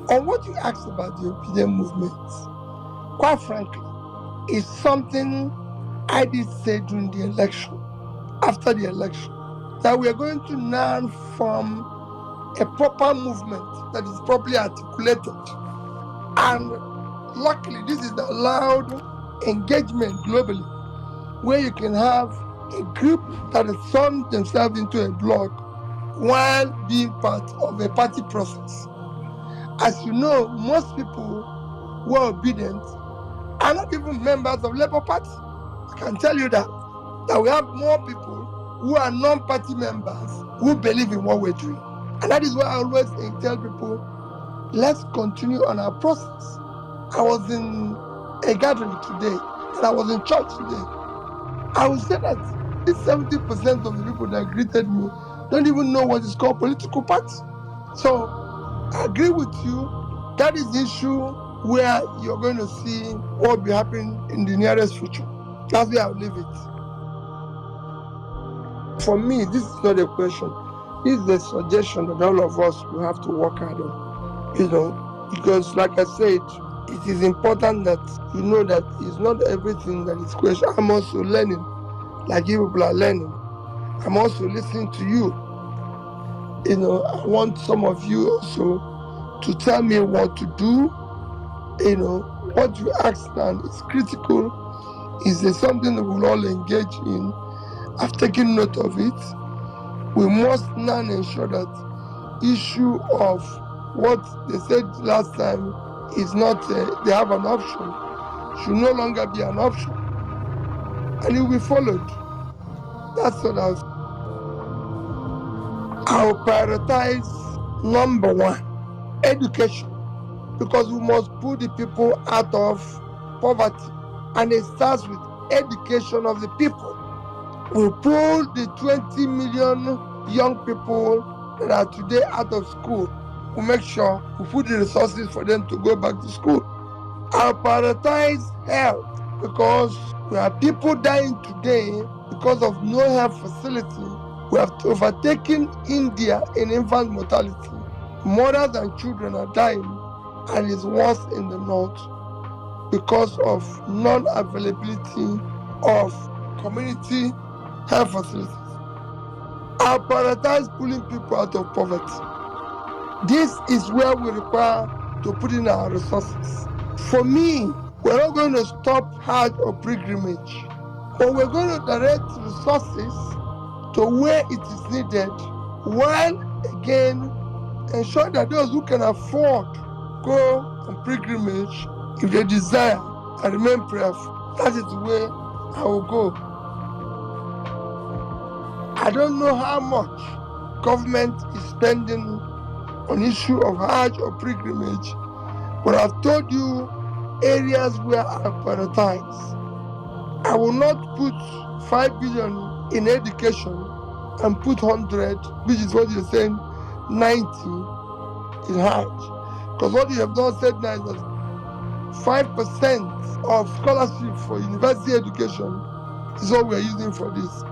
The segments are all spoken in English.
On what you asked about the obedient movement, quite frankly, is something I did say during the election, after the election, that we are going to now form a proper movement that is properly articulated. And luckily, this is the allowed engagement globally, where you can have a group that has turned themselves into a bloc while being part of a party process. As you know, most people who are obedient are not even members of Labour Party. I can tell you that we have more people who are non-party members who believe in what we're doing. And that is why I always tell people, let's continue on our process. I was in a gathering today, and I was in church today. I would say that 70% of the people that greeted me don't even know what is called political party. So I agree with you. That is the issue where you're going to see what will be happening in the nearest future. That's where I'll leave it. For me, this is not a question. This is a suggestion that all of us will have to work hard on. Because like I said, it is important that you know that it's not everything that is question. I'm also learning, like you people are learning. I'm also listening to you. I want some of you also to tell me what to do. What you ask now is critical. Is there something that we'll all engage in? I've taken note of it. We must now ensure that issue of what they said last time is not, they have an option, should no longer be an option. And it will be followed. That's what I'll prioritize number one, education, because we must put the people out of poverty. And it starts with education of the people. We pull the 20 million young people that are today out of school. We make sure we put the resources for them to go back to school. I'll prioritize health, because we have people dying today because of no health facility. We have overtaken India in infant mortality. Mothers and children are dying, and it's worse in the north because of non-availability of community health facilities. I'll prioritize pulling people out of poverty. This is where we require to put in our resources. For me, we're not going to stop Hajj or pilgrimage, but we're going to direct resources to where it is needed, while again ensure that those who can afford go on pilgrimage if they desire and remain prayerful. That is the way I will go. I don't know how much government is spending on issue of Hajj or pilgrimage, but I've told you areas where I prioritize. I will not put 5 billion in education and put 100, which is what you're saying, 90 in Hajj. Because what you have not said now is that 5% of scholarship for university education is what we are using for this.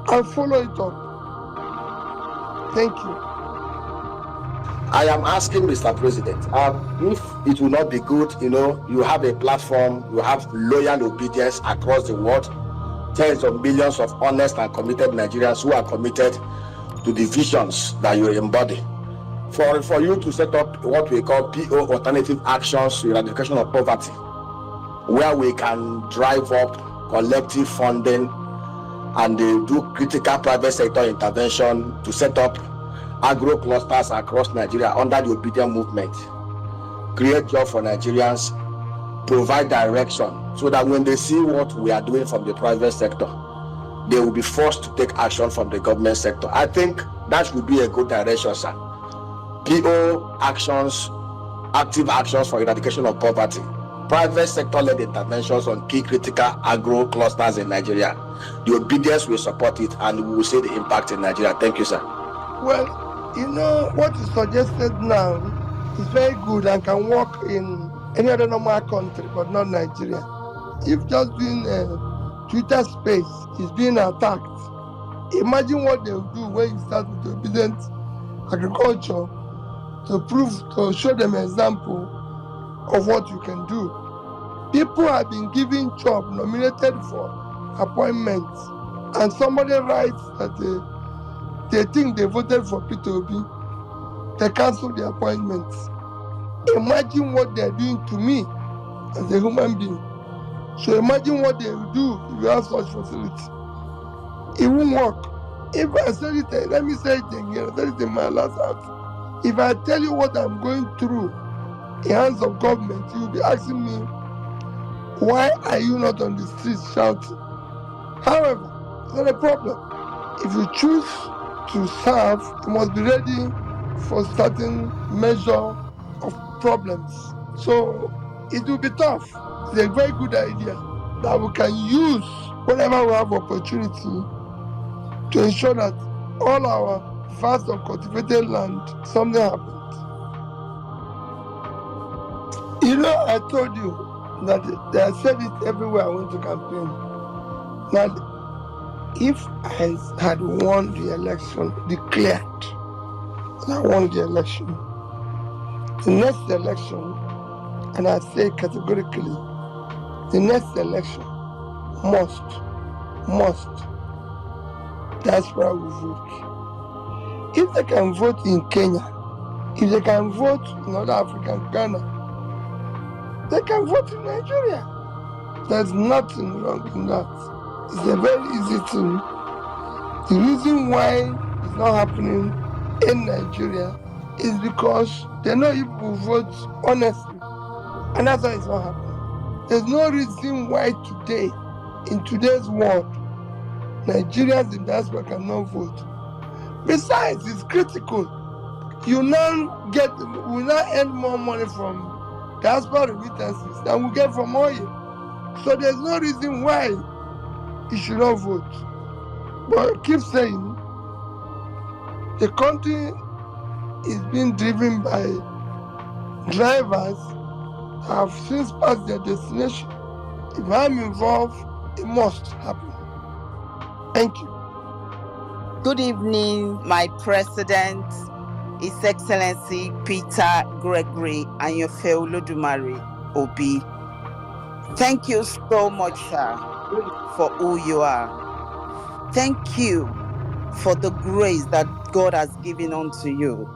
I'll follow it up. Thank you. I am asking Mr. President, if it will not be good, you have a platform, you have loyal obedience across the world, tens of millions of honest and committed Nigerians who are committed to the visions that you embody. For you to set up what we call PO alternative actions to eradication of poverty, where we can drive up collective funding and do critical private sector intervention to set up agro clusters across Nigeria under the obedient movement, create jobs for Nigerians, provide direction, so that when they see what we are doing from the private sector, they will be forced to take action from the government sector. I think that would be a good direction, sir. PO actions, active actions for eradication of poverty, private sector-led interventions on key critical agro clusters in Nigeria. The obedience will support it, and we will see the impact in Nigeria. Thank you, sir. Well, what you suggested now is very good and can work in any other normal country, but not Nigeria. If just doing a Twitter space is being attacked, imagine what they'll do when you start with obedient agriculture to show them an example of what you can do. People have been given job nominated for appointments, and somebody writes that they think they voted for Peter Obi. They cancel the appointments. Imagine what they're doing to me as a human being. So imagine what they will do if you have such facility. It won't work. If I said it, let me say it again. I said it in my last out. If I tell you what I'm going through in hands of government, you'll be asking me, why are you not on the streets shouting? However, it's not a problem. If you choose to serve, you must be ready for certain measure of problems. So it will be tough. It's a very good idea that we can use whenever we have opportunity to ensure that all our vast uncultivated land, something happens. You know, I told you that I said it everywhere I went to campaign. Now, if I had won the election, declared that I won the election, the next election, and I say categorically, the next election must, diaspora will vote. If they can vote in Kenya, if they can vote in other African Ghana, they can vote in Nigeria. There's nothing wrong in that. It's a very easy thing. The reason why it's not happening in Nigeria is because they know if people vote honestly, and that's why it's not happening. There's no reason why today, in today's world, Nigerians in diaspora cannot vote. Besides, it's critical. You now we now earn more money from diaspora remittances than we get from oil. So there's no reason why you should not vote. But I keep saying, the country is being driven by drivers that have since passed their destination. If I'm involved, it must happen. Thank you. Good evening, my President, His Excellency Peter Gregory Ayanfe Olodumare Obi. Thank you so much, sir, for who you are. Thank you for the grace that God has given unto you.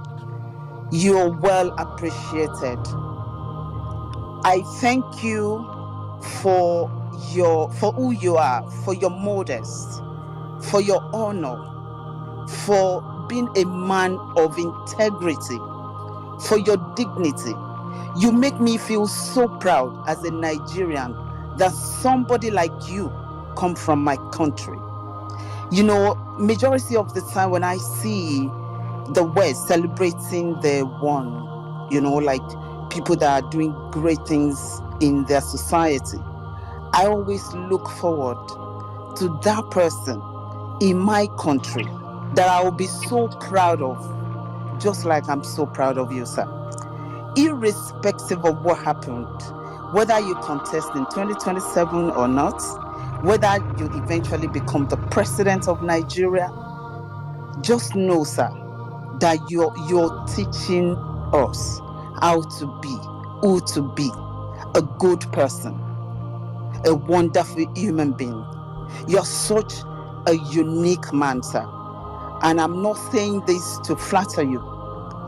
You're well appreciated. I thank you for who you are, for your modest, for your honor, for being a man of integrity, for your dignity. You make me feel so proud as a Nigerian that somebody like you come from my country. You know, majority of the time when I see the West celebrating their one, you know, like people that are doing great things in their society, I always look forward to that person in my country that I will be so proud of, just like I'm so proud of you, sir. Irrespective of what happened, whether you contest in 2027 or not, whether you eventually become the president of Nigeria, just know, sir, that you're teaching us how to be, who to be, a good person, a wonderful human being. You're such a unique man, sir. And I'm not saying this to flatter you.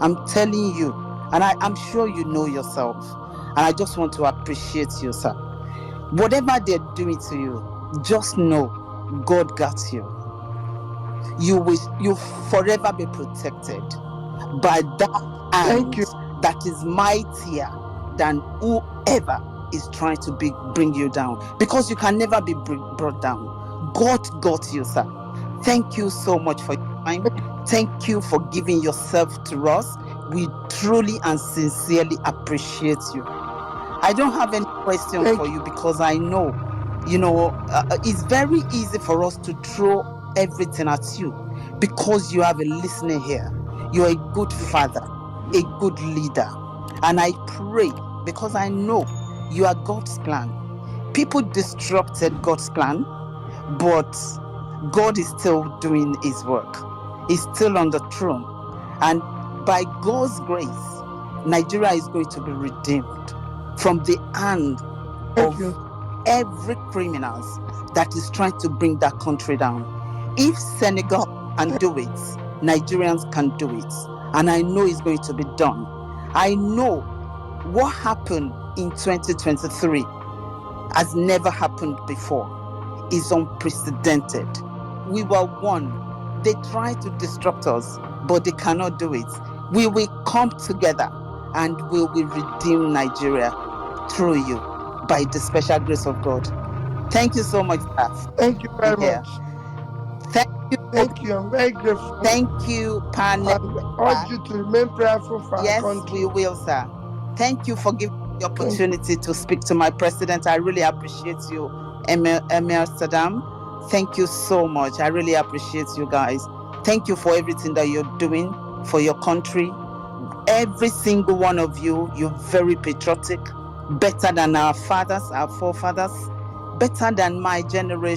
I'm telling you, and I'm sure you know yourself. And I just want to appreciate you, sir. Whatever they're doing to you, just know God got you. You'll forever be protected by that hand that is mightier than whoever is trying to bring you down. Because you can never be brought down. God got you, sir. Thank you so much for your time. Thank you for giving yourself to us. We truly and sincerely appreciate you. I don't have any question for you because I know, it's very easy for us to throw everything at you because you have a listening here. You're a good father, a good leader. And I pray because I know you are God's plan. People disrupted God's plan, but God is still doing his work. He's still on the throne. And by God's grace, Nigeria is going to be redeemed from the hand Thank of you. every criminals that is trying to bring that country down. If Senegal can do it, Nigerians can do it. And I know it's going to be done. I know what happened in 2023 has never happened before. Is unprecedented. We were one. They tried to disrupt us, but they cannot do it. We will come together and we will redeem Nigeria through you by the special grace of God. Thank you so much, sir, for Thank you being very here. much. Thank you. Thank you. I'm very grateful. Thank you, panel. And urge you to remain prayerful for our Yes, country. we will, sir. Thank you for giving me the opportunity to speak to my president. I really appreciate you, Emir Saddam. Thank you so much. I really appreciate you guys. Thank you for everything that you're doing for your country. Every single one of you, you're very patriotic, better than our fathers, our forefathers, better than my generation.